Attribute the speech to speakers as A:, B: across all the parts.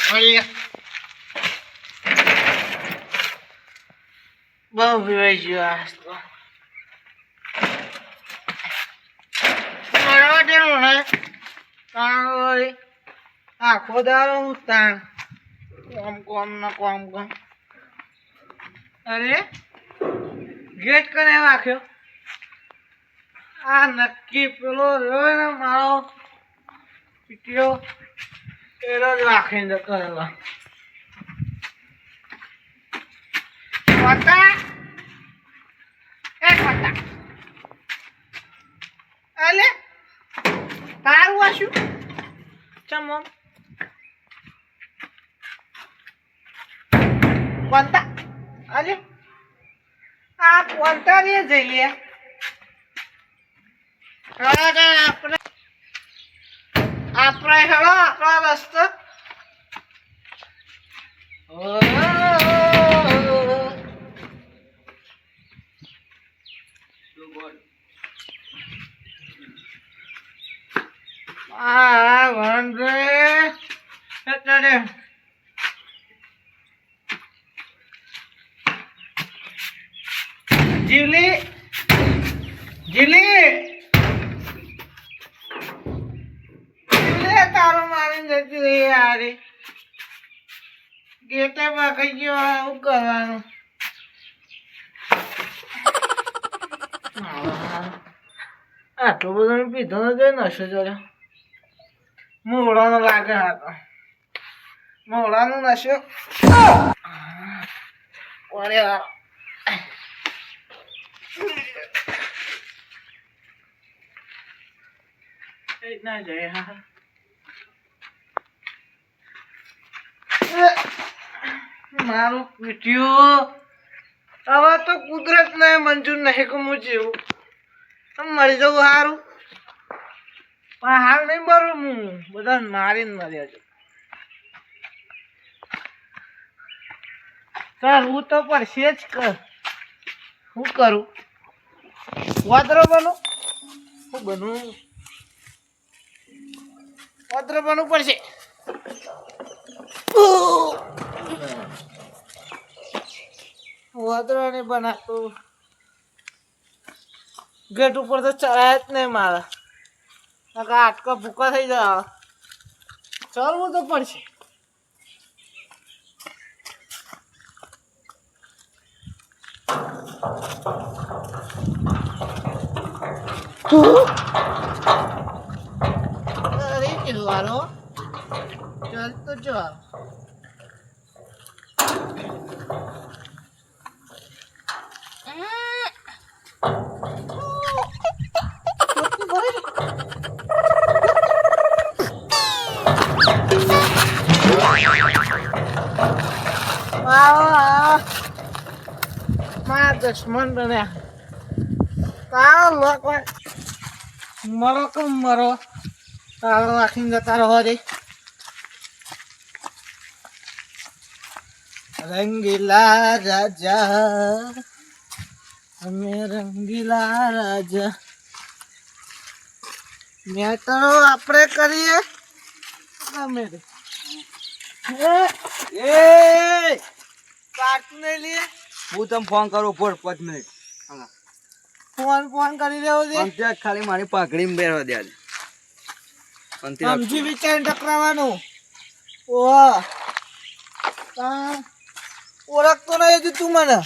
A: અરે બહુ પીવાઈ ગયો આ તો મળવા દેવું ને તાણ આખો દાડો હું તાણ કોમ અરે ગેટ કને રાખ્યો આ નક્કી પેલો રહ્યો ને મારો પીટીઓ એનો જ રાખીને કરેલો પતા અલે તારું આશું ચમ પતા અલે આ પતા રે જઈએ આપણે હેલો આપણા રસ્તો વંદે જીલી તારો મારીને જતી રહી યારી ગેટે પકડી ગયો શું કરવાનું આટલું બધું પીધો નથી નશો ચડ્યો મોડાનો લાગે હતો મોડાનો નશો ના જાય હા મારું પીઠ્યું હવે તો કુદરત ને મંજૂર નહીં કે હું જીવું મરી જવું સારું પણ હાલ નહીં મરું હું બધા મારીને મર્યા છું સર હું તો પડશે જ કર શું કરું વાદરો બનું શું બનવું વાદરો બનવું પડશે વાદરો નહીં બનાતું ગેટ ઉપર તો ચડાય જ નહીં મારા આટકા ભૂકા થઈ જાય ચાલવું તો પડશે અરે કેવારો ચાલ તો ચાલ દુશ્મન બન્યા તારો લોકો મરો કે મરો તારો રાખીને જતા રહો રે રંગીલા રાજા અમે રંગીલા રાજા મેટરો આપણે કરીએ અમે કાટું નહીં લઈએ
B: હું તમને ફોન કરું ઉપર 5 મિનિટ
A: ફોન કરી રહ્યો છે
B: ખાલી મારી પાઘડી બેરવા દે
A: સમજી વિચાર ટકરાવાનું ઓહ ઓળખતો નહીં હજુ તું મને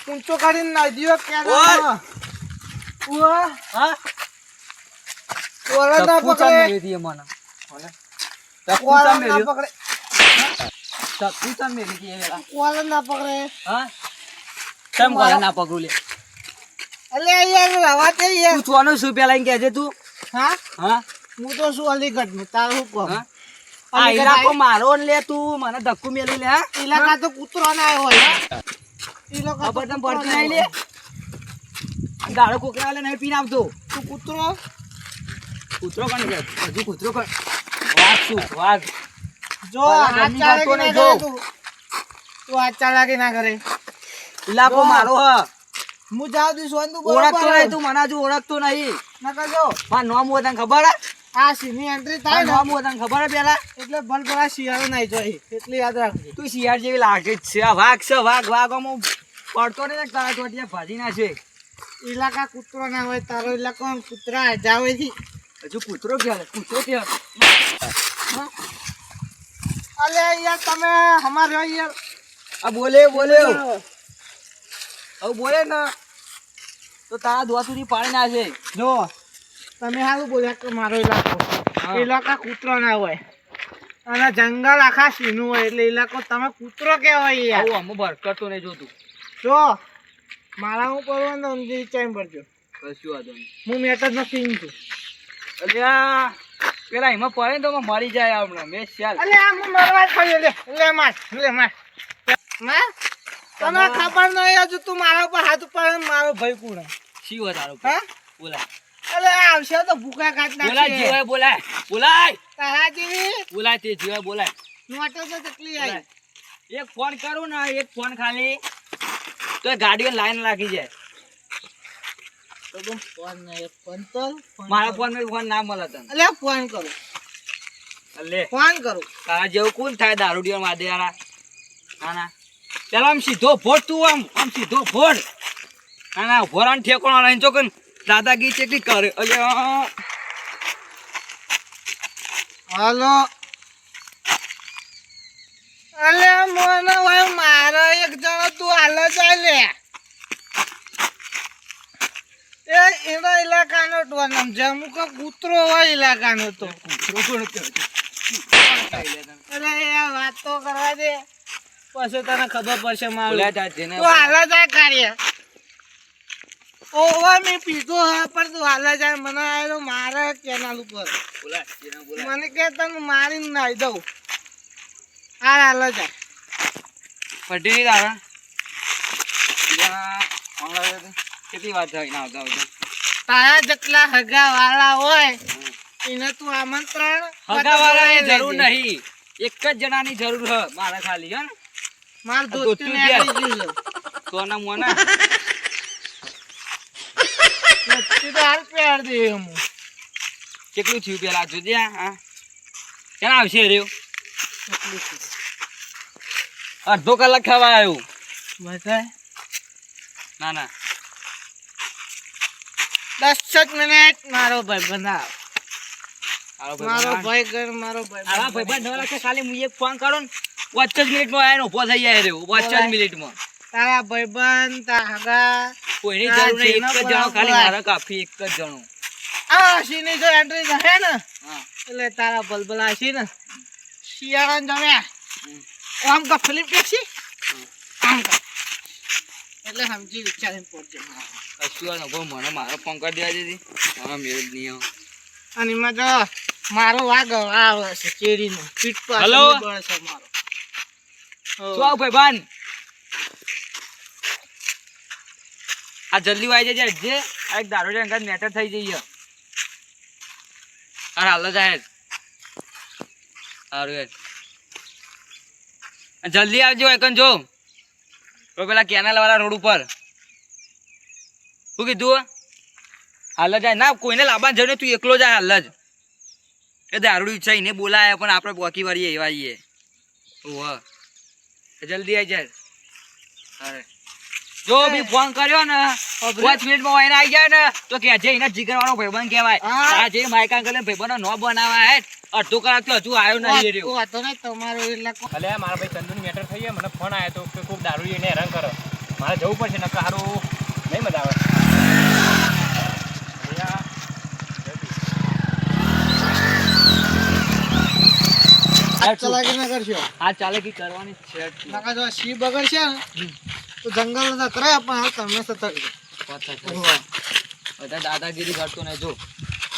A: ઊંચો કાઢીને નાખી દીધો ક્યાં હા ઓળખ ના પકડે
B: મને
A: ઓળખ ના પકડે
B: ચકુ મેરી કે
A: ઓળખ ના પકડે
B: હા કેમ કોલે ના પકડું લે
A: અલે યાર રવા દે યાર
B: તું ચોનો શું પેલા કે છે તું
A: હા
B: હા
A: હું તો શું અલીગઢ નું તારું કોમ
B: આ ઇલાકો મારો લે તું મને ધક્કુ મેલી લે હા
A: ઇલાકા તો કૂતરો ના આવ્યો હોય ઇલાકા
B: ખબર તમ પડતી નહીં લે દાડો કોકરા લે નહીં પીને આવતો
A: તું કૂતરો
B: કૂતરો કોણ કે હજુ કૂતરો કોણ વાઘ શું વાઘ
A: જો હાથ ચાલે કે ના કરે તું આ ચાલાકી ના કરે
B: ઇલાકો મારો હ
A: હું જાવ દી સોન તું
B: ઓળખતો નહીં તું મને હજુ ઓળખતો નહીં
A: ના કરજો
B: મારું નામ હોય તને ખબર હે
A: આ સીની એન્ટ્રી થાય
B: તારું
A: ને
B: નામ તને ખબર હે પેલા
A: એટલે ભલભલા શિયાળો નાઈ જાય એટલે યાદ રાખજો.
B: તું શિયાળ જેવી લાગે જ છે આ વાઘ છે વાઘ આમાં પડતો ને તારા ચોટિયા ભાજી ના છે
A: ઇલાકા કૂતરો ના હોય તારો ઇલાકો આમ કૂતરા જાવે છે.
B: હજુ કૂતરો ક્યાં કૂતરો ક્યાં
A: અલે યાર તમે અમારે યાર
B: આ બોલે હવે બોલે ને તો તારા દોવા સુધી પાડી ના છે
A: જો તમે સારું બોલ્યા કે મારો ઇલાકો
B: હા.
A: ઇલાકા કૂતરો ના હોય અને જંગલ આખા સીનું હોય એટલે ઇલાકો તમે કૂતરો કહેવાય યાર.
B: આવું આમાં ભરકટતો નહીં જોતું
A: જો મારા હું પડવાનું તો ઊંધી ટાઈમ પડજો.
B: કશું વાંધો નહીં
A: હું મેટર નો સિંગ છું.
B: અલ્યા પેલા એમાં પડે ને તો એમાં મરી જાય આપણે મેં ચાલ
A: અલે આ હું મરવા જ પડ્યો લે માર તને ખબર નહીં હજુ તું મારા ઉપર હાથ ઉપર મારો ભાઈ કોણ
B: શી વાત તારો
A: હા
B: બોલાય
A: અલે આવશે તો ભૂકા કાઢ
B: બોલાય
A: નાખશે
B: જીવાય બોલાય
A: તારા જેવી
B: બોલાય તે જીવાય બોલાય
A: નોટો તો કેટલી આવી.
B: એક ફોન કરું ને એક ફોન ખાલી તો એ ગાડીઓ લાઈન લાગી જાય
A: તો બમ ફોન નહીં ફોન તો
B: મારા ફોન માં ફોન ના મળે તને
A: અલે ફોન કરું
B: અલે
A: ફોન કરું
B: તારા જેવું કોણ થાય દારૂડિયો માદે યાર ના પેલા આમ સીધો ફોડ તું આમ સીધો ફોડ ના ભોરાન ઠેકોણો લઈને ચોકન દાદાગીરી ચેકલી કરે અલે
A: હાલો અલે મને ભાઈ મારો એક જણો તું હાલ જાય લે એ એનો ઇલાકાનો ટોનમ જમુ કે કૂતરો હોય ઇલાકાનો તો અરે એ વાત તો કરવા દે પછી તને ખબર પડશે મારું તું હાલ જાય કાર્ય ઓવા મેં પીધો હા પણ તું હાલ જાય મને આવ્યો મારે કેનાલ ઉપર મને કે તને મારીને નાઈ દઉં હાલ જાય
B: પટી તારા કેટલી વાત થાય ના આવતા
A: તારા જેટલા હગા વાળા હોય એને તું આમંત્રણ
B: હગા વાળાની જરૂર નહીં એક જ જણાની જરૂર હ મારા ખાલી હે ને
A: માર
B: આ
A: દોસ્તી
B: દોસ્તી
A: ને
B: છે.
A: આવી ગયું
B: તો ના મોના
A: છે તો હાલ પેર દે હું
B: કેટલું થયું પેલા જોજે હા ક્યાં આવશે રહ્યો અડધો કલાક ખાવા આવ્યું
A: બતાય
B: ના
A: 10 જ મિનિટ મારો ભાઈ બનાવ
B: હાલો
A: મારો
B: ભાઈ
A: ભાઈ ઘર મારો ભાઈ
B: હાલા ભાઈ ન લાગે ખાલી હું એક ફોન કરું ને 5 જ મિનિટમાં આવીને ઉભો થઈ જાય રહ્યો 5 જ મિનિટમાં
A: તારા ભાઈબંધ તારા હગા
B: કોઈની જરૂર નહીં એક જ જણો ખાલી મારા કાફી એક જ જણો
A: આ સીની જો એન્ટ્રી રહે ને
B: હા
A: એટલે તારા બલબલા છે ને શિયાળા જમ્યા આમ કા ફિલ્મ ટેક્સી આમ કા એટલે સમજી વિચારીને પહોંચજો
B: કશું નો ભાઈ મને મારો ફોન કરી દેવા દીધી હા મેળ જ નહીં આવે
A: અને એમાં જો મારો વાગ આવે છે ચેરીનો પીઠ પર
B: હલો?
A: બળ છે મારો
B: શું આવ ભાઈ બાન આ જલ્દી વાઈ જજે જે આ એક દારૂ અંગત મેટર થઈ જઈએ અરે હાલ જાય સારું જલ્દી આવજો એકન જો તો પેલા કેનાલ વાળા રોડ ઉપર શું કીધું હાલ જાય ના કોઈને લાવવાની જરૂર નહીં, તું એકલો જાય હાલ જ એ દારૂડી ઈચ્છા એને બોલાય પણ આપણે પોકી વાળીએ એવા આવીએ ઓહ જલ્દી આવી જાય અરે જો બી ફોન કર્યો ને 5 મિનિટમાં વાઈને આવી જાય ને તો કે જે એના જીગર વાળો ભાઈબંધ કહેવાય
A: હા.
B: આ જે માયકા અંકલ ભાઈબંધો ન બનાવા હે અડધો કલાક તો હજુ આવ્યો નહીં એ રહ્યો
A: વાતો નહીં તમારો ઇલાકો
C: અલે મારા ભાઈ ચંદુની મેટર થઈ ગયા મને ફોન આવ્યો તો કે ખૂબ દારૂ એને હેરાન કરો મારે જવું પડશે નકર સારું નહીં મજા આવે
A: ચલાકી ના કરશો
B: આ ચાલે કે કરવાની છે જ.
A: નકા જો સી બગડ છે ને તો જંગલ ના કરે પણ હાલ તમે સતર્ક
B: બધા દાદાગીરી કરતો ને જો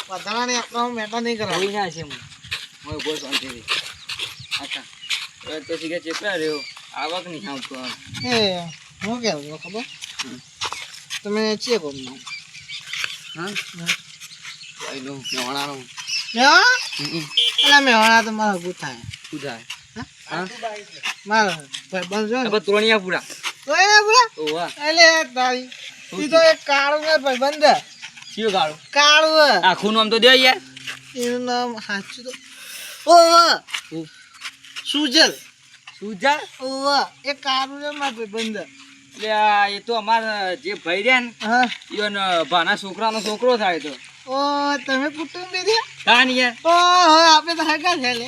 A: વધારાને આપણો મેટા નહીં કરાવ
B: કોઈ ના છે હું બોલ શાંતિથી અચ્છા તો શીખે ચેપડા રહ્યો આવક નહીં આવતો
A: એ હું કેવું ખબર તમે છીએ કોમ
B: હા ભાઈ નો મેવાણાનો
A: એટલે મેવાણા તો મારા હગું થાય
B: શું થાય
A: હા મારા ભાઈ બંધ જો ને
B: હવે ત્રણિયા પૂરા
A: તો એને પૂરા
B: ઓવા
A: એટલે તારી ઈ તો એક કાળું ને ભાઈ બંધ
B: કયો ગાળો
A: કાળું
B: આખું નામ તો દે યાર
A: એનું નામ સાચું તો ઓવા સુજલ.
B: સુજા
A: ઓવા એ કારું છે મારા ભાઈબંધ.
B: એટલે એ તો અમારા જે ભાઈ રહ્યા ને
A: હા
B: ઈવન ભાના છોકરાનો છોકરો થાય તો
A: ઓ તમે કુટુંબી રહ્યા?
B: કાન યાર
A: ઓહો આપણે તો હગા છે લે.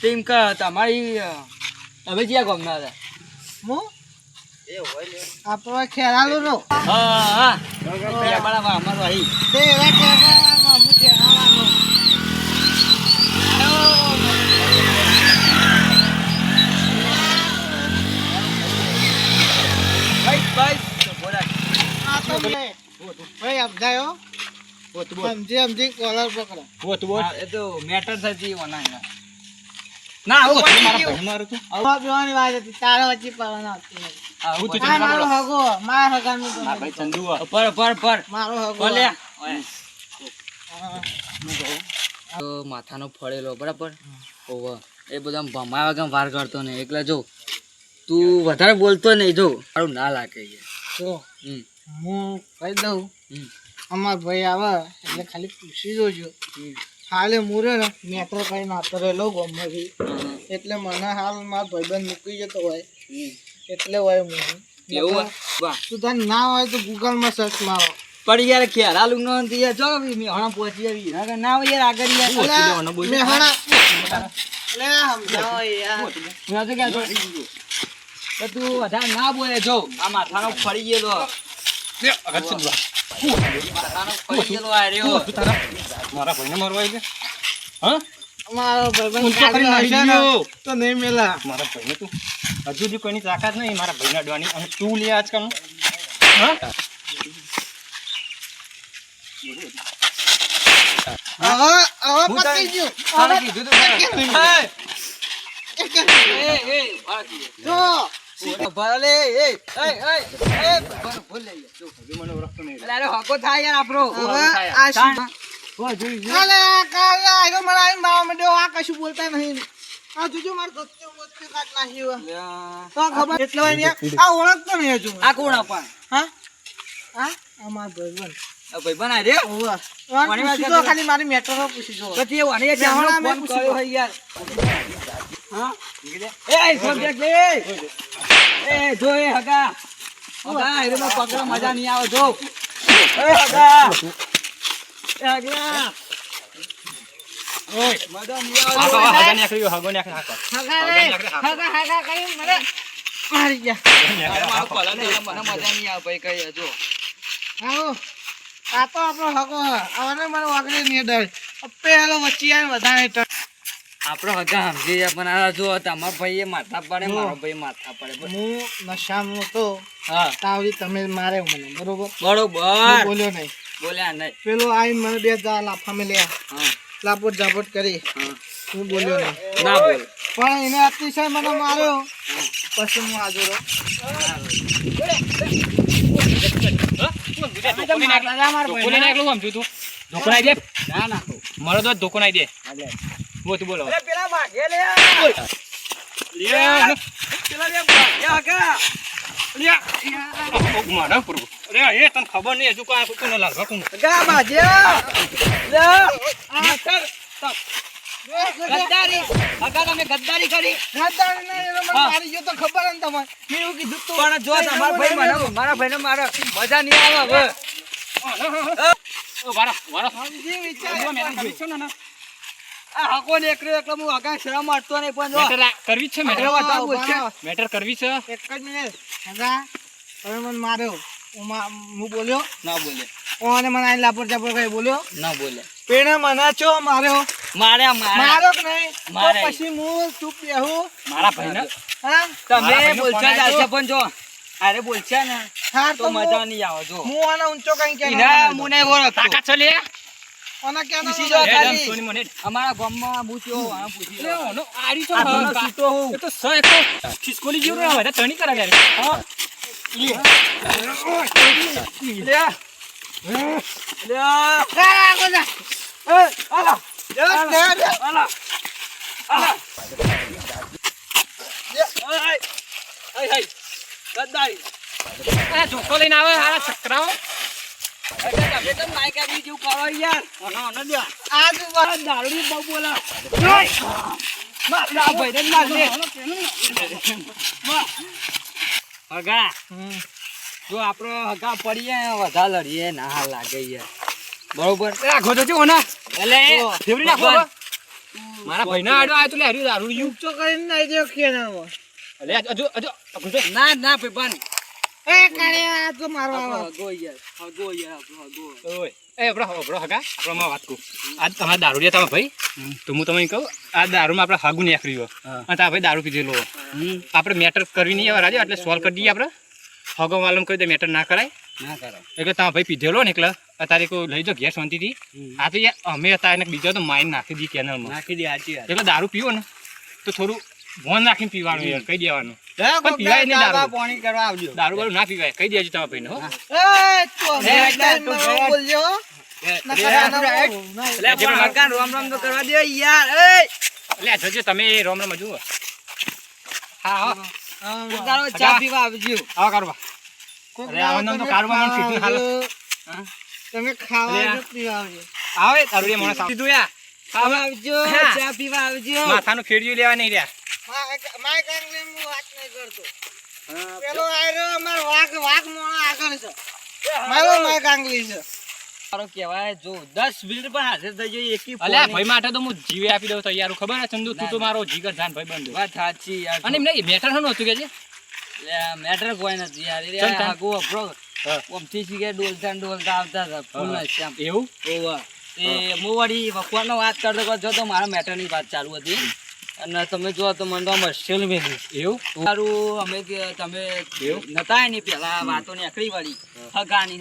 B: તેમ કે તમારી હવે જ્યાં ગમના હતા
A: મો
B: એ હોય લે
A: આપણો ખેરાલો નો
B: હા હા બરાબર અમારો અહીં
A: તે એવા ખેરાલામાં હું ખેરાલાનો.
B: ભાઈ બોલા
A: આ તો મેં ભાઈ સમજાયો સમજી કોલર પકડો.
B: એ તો મેટર થતી વના ના આવું
C: મારું તું
A: આવા પીવાની વાત હતી તારા વચ્ચે પડવાનો હતી નહીં.
C: હું તો
A: આ મારો હગો મારા હગાનું તો
C: ભાઈ ચંદુ
B: પર
A: મારો હગો
B: બોલ્યા
A: હા.
B: તો માથાનો ફળેલો બરાબર ઓવા એ બધા ભમાવા ગામ વાર કરતો ને એકલા જો તું વધારે બોલતો નહીં જો સારું ના લાગે
A: તો
B: હમ
A: હું કહી દઉં
B: હમ
A: અમાર ભાઈ આવે એટલે ખાલી પૂછી જોજો. હાલે મુરે ને મેટર કઈ નાતો રહેલો ગમમાંથી એટલે મને હાલ મારો ભાઈબંધ મૂકી જતો હોય એટલે હોય હું
B: એવું વાહ
A: તું તને ના હોય તો ગૂગલમાં સર્ચ મારો.
B: પણ યાર ખેરા લુંગનો યાર જો મેં હણા પહોંચી આવી ના હોય યાર આગળ યાર
A: મેહણા લે સમજાવો યાર.
B: મેં તો ક્યાં તો તું વધારે ના બોલે જો આ માથાનો ફળી ગયેલો માથાનો ફળી ગયેલો આ રહ્યો
C: મારા ભાઈને મારવા આવી હા
A: મારો ભાઈબંધ
C: ઊંચો કરીને
A: કાઢી
C: નાખી
A: નાખશે ને
C: દીધો.
A: તો નહીં મેલા.
C: મારા ભાઈને તું હજુ સુધી કોઈની તાકાત નહીં મારા ભાઈને અડવાની અને તું લે આજકાલ હા
A: હવે પતી ગયું.
B: તારે કીધું તું
A: જો
B: ભલે એ ભૂલ લઈ જો
C: મને ઓળખતો નહીં
B: અરે હકો થાય યાર આપણો
A: હવે આ શું? કાલે આયરો મને આવીને મારવા માંડ્યો. આ કશું બોલતા નહીં. આ જોજો મારે ગચ્ચો મચ્ચો કાઢ નાખ્યો. તો ખબર એટલે હોય ને આ ઓળખતો નહીં હજુ.
B: આ કોણ આપણ
A: હા હા અમાર ભાઈબંધ.
B: ભાઈ બના રે
A: ઓવા
B: કોની વાત
A: પૂછી
B: કરતો?
A: જો ખાલી મારી મેટરો પૂછી જો.
B: પછી એવું અને
A: જવાનો
B: જામનો
A: મેં
B: ફોન
A: પૂછ્યું.
B: કર્યો હોય યાર હા એ સબ્જેક્ટ એ જો એ હગા હગા એમાં પકડો મજા નહીં આવે જો એ હગા એ હગા
C: ઓય
B: મજા નહીં આવે
C: હાગો
B: જો.
C: હાગો નીકળ્યો હાગો નીકળ્યો
A: હગા રે હગા કઈ મને મારી ગયા.
B: અરે મારું પલન મને મજા નહીં આવે ભાઈ કઈ જો
A: આવો આ તો આપણો હગો હ. આવને મને વાગડી નહીં ડર. પેલો વચ્ચે આવીને વધારે ડર.
B: આપણો હગા સમજી જાય પણ આ જો તમારા ભાઈ માથા પડે મારો ભાઈ માથા પડે બસ.
A: હું નશામાં હતો
B: હા
A: તાવડી તમે મારે મને બરોબર. હું
B: બરોબર
A: બોલ્યો નહીં.
B: બોલ્યા નહીં
A: પેલો આવીને મને બે લાફા મેલ્યા
B: હા
A: લાપોટ ઝાપટ કરી.
B: હા
A: હું બોલ્યો નહીં.
B: ના બોલ
A: પણ એને અતિશય મને માર્યો પછી હું હાજર રહો.
B: ના ના
C: મારો તો ધોકો નાઈ દે બોલ તું બોલો
B: અરે પેલા ભાગે લે પેલા રે ભાગે હગા
C: મારા પૂરું અરે એ તને ખબર નહીં હજુ કોઈ કોને લાગવા કોને
B: હગા ભાગે લે આ સર ગદ્દારી હગા તમે ગદ્દારી કરી
A: રાતદાન ને એને મને
B: હા.
A: મારી ગયો તો ખબર ને તમારે. મેં એવું કીધું તું.
B: પણ જો તમારા ભાઈ મને મારા ભાઈને મારે મજા નહીં આવે હવે
C: વારા વારા
A: સમજી વિચાર
B: આ હકો ને એકલો એકલો હું હગા શરમ મારતો નહીં પણ જો
C: મેટર કરવી છે મેટર
B: બધા બોલશે.
C: મેટર કરવી છે
A: એક જ મિનિટ હગા તમે મને માર્યો. હું બોલ્યો
B: ના બોલે
A: ઓને મને આઈને લાપોટ ઝાપટ કરી બોલ્યો.
B: ના બોલે
A: પેણે મને ચો માર્યો.
B: માર્યા
A: મારો કે નહીં તો
B: મારે.
A: પછી હું ચૂપ બેહું.
C: મારા ભાઈને
A: હા
B: તમે
C: ભાઈનો
B: બોલશા
C: ફોન આવ્યો.
B: ચાલશે પણ જો અરે બોલશા ને
A: હા
B: તો
A: તો
B: મજા નહીં આવે જો
A: હું આને ઊંચો કઈ કે
B: ઈના મુને ઓળખતો
C: તાકાત છે લે
A: ઓને કે
B: પૂછી જો
C: એ
B: ખાલી.
C: દમ સોની મને
B: અમારા ગામમાં હું થયો આમ પૂછી
C: લે
B: લો.
C: ઓનો આડી તો
B: આ દોનો છૂટો હોઉં.
C: એ તો સ એક તો ખિસકોલી જેવું ના હોય તણી કરા જાય હા
B: લે લે
A: આગો જા.
B: એ આલા આલા આલા ગદ્દારી
C: આ ધોકો લઈને આવે હારા છકરાઓ
B: તમે તો માઈક આપી જેવું કરો યાર. આ તો મારા દારૂડી બહુ બોલા. મારા ભાઈને જ માર દે. હગા જો આપણો હગા પડીએ વધારે લડીએ ના હાલ લાગે યાર. બરોબર
C: રાખો તો જો ને
B: એટલે
C: ફેવરી રાખો હવે. મારા ભાઈના આડો આયો તો લે હરી દારૂડિયું.
A: ઊંચો કરીને નાઈ દે ખેનામાં.
C: અલે અજો અજો ગુજો.
B: ના ના ભાઈ
A: એ કાળિયા આ તો મારવા આવે.
B: હગો યાર હગો યાર આપણો હગો.
C: ઓય એ આપણો હગા આપણો વાત કહું. આજ તમારા દારૂડિયા તમે ભાઈ તો હું તમને કહું આ દારૂમાં આપણે હાગુ નીકળ્યું અને તા ભાઈ દારૂ પીધેલો. આપણે મેટર કરવી નહીં રાજો એટલે સોલ્વ કરી દઈએ આપણે. હગો માલમ કહી દે મેટર ના કરાય
B: ના કરે
C: એટલે તમે ભાઈ પીધેલો ને એટલે અત્યારે કોઈ લઈ જાઓ ઘેર શાંતિથી. આ તો યાર અમે હતા એને બીજો તો માઇન નાખી દી કેનલમાં.
B: નાખી દે સાચી વાત.
C: એટલે દારૂ પીવો ને તો થોડું ભોન રાખીને પીવાનું યાર કહી દેવાનું.
B: જા
C: પણ પીવાય નહીં દારૂ.
B: ચા પાણી કરવા આવજો.
C: દારૂ બારૂ ના પીવાય કહી દેજો તમારા ભાઈને હો.
A: એ તું
B: એ,
A: ટાઈમ
B: તું
A: માં
B: ગયા.
A: બોલજો હો. નકર આના બહુ.
B: એટલે પણ હગા રોમ રોમ તો કરવા દે યાર. એ
C: એટલે આ જોજો તમે રોમ રોમ જુઓ. હા હા
A: હા,
B: તારો ચા પીવા આવજો.
C: આવા કરવા.
A: કોક
C: અરે આવા નામ તો
A: તમે
C: કાળું માણસ
A: ખાવા
C: કીધું હાલ.
A: આવજો.
C: હા.
A: તમે ખાવા
C: અરે આ.
A: આવજો, પીવા આવજો.
C: આવે દારૂડિયા માણસ આવે. કીધું યાર
B: ખાવા આવજો
C: હા.
B: ચા પીવા આવજો.
C: માથાનું ખેડિયું લેવા નહીં રહ્યા.
A: માય કાંગલી હું વાત નહીં કરતો. પેલો આયરો અમાર વાઘ મોણો આગળ છે. મારો માય કાંગલી છે.
B: મારો કહેવાય જો 10 મિનિટ પણ હાજર થઈ જાય એકી
C: અલ્યા
B: ફોન
C: ભાઈ માટે તો હું જીવે આપી દઉં તૈયાર છું. ખબર હે ચંદુ તું તો મારો જીગર જાન ભાઈ બંધ.
B: વાત સાચી યાર.
C: અને એમને મેટર શું હતું કે છે
B: મેટર કોઈ નથી યાર.
C: ચલ,
B: એ
C: ચલ.
B: આગો અપરો
C: હા.
B: ઓમથી શીખે ડોલતા ને ડોલતા આવતા હતા ફૂલ ના શ્યામ.
C: એવું
B: ઓવા એ હું વળી વખવાડનો વાત કરતો જો તો મારા મેટરની વાત ચાલુ હતી અને તમે જો તો મને તો આમ હસ્યેલ મેલ્યું.
C: એવું
B: સારું અમે તમે
C: એવું?
B: નતા એની પેલા વાતો નીકળી વળી હગાની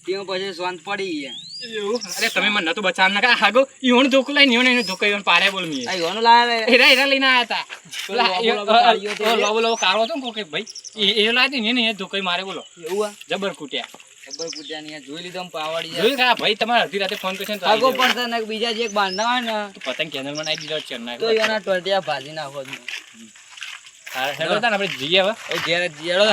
B: ત્યાં પછી શાંત પડી ગયા.
C: એવું અરે તમે મને નતું બચાવ ના કા હાગો ઈવણ ધોકો લઈને ઈવણ એને ધોકો ઈવણ પારે બોલ મી
B: આ યોનો લાવે
C: એરા એરા લઈને આયા હતા. પેલા
B: લોબો લોબો કાઢ્યો તો એ.
C: લોબો લોબો કાળો હતો ને કોકે ભાઈ એ લાતી ને એને ધોકો મારે બોલો
B: એવું
C: જબર કૂટ્યા.
B: ખબર પૂજાની યાર જોઈ લીધો આમ પાવડી યાર.
C: જોયું કે આ ભાઈ તમારે અડધી રાતે ફોન કરશે ને તો
B: આગો
C: આવી જાય.
B: પડતા ને બીજા જે એક બાંધા હોય ને
C: તો પતંગ કેનલમાં નાખી દીધો છે ના
B: તો એના ટોટિયા ભાજી નાખો.
C: હેલો તા ને આપણે જઈએ હવે
B: ઘેર જીયાડો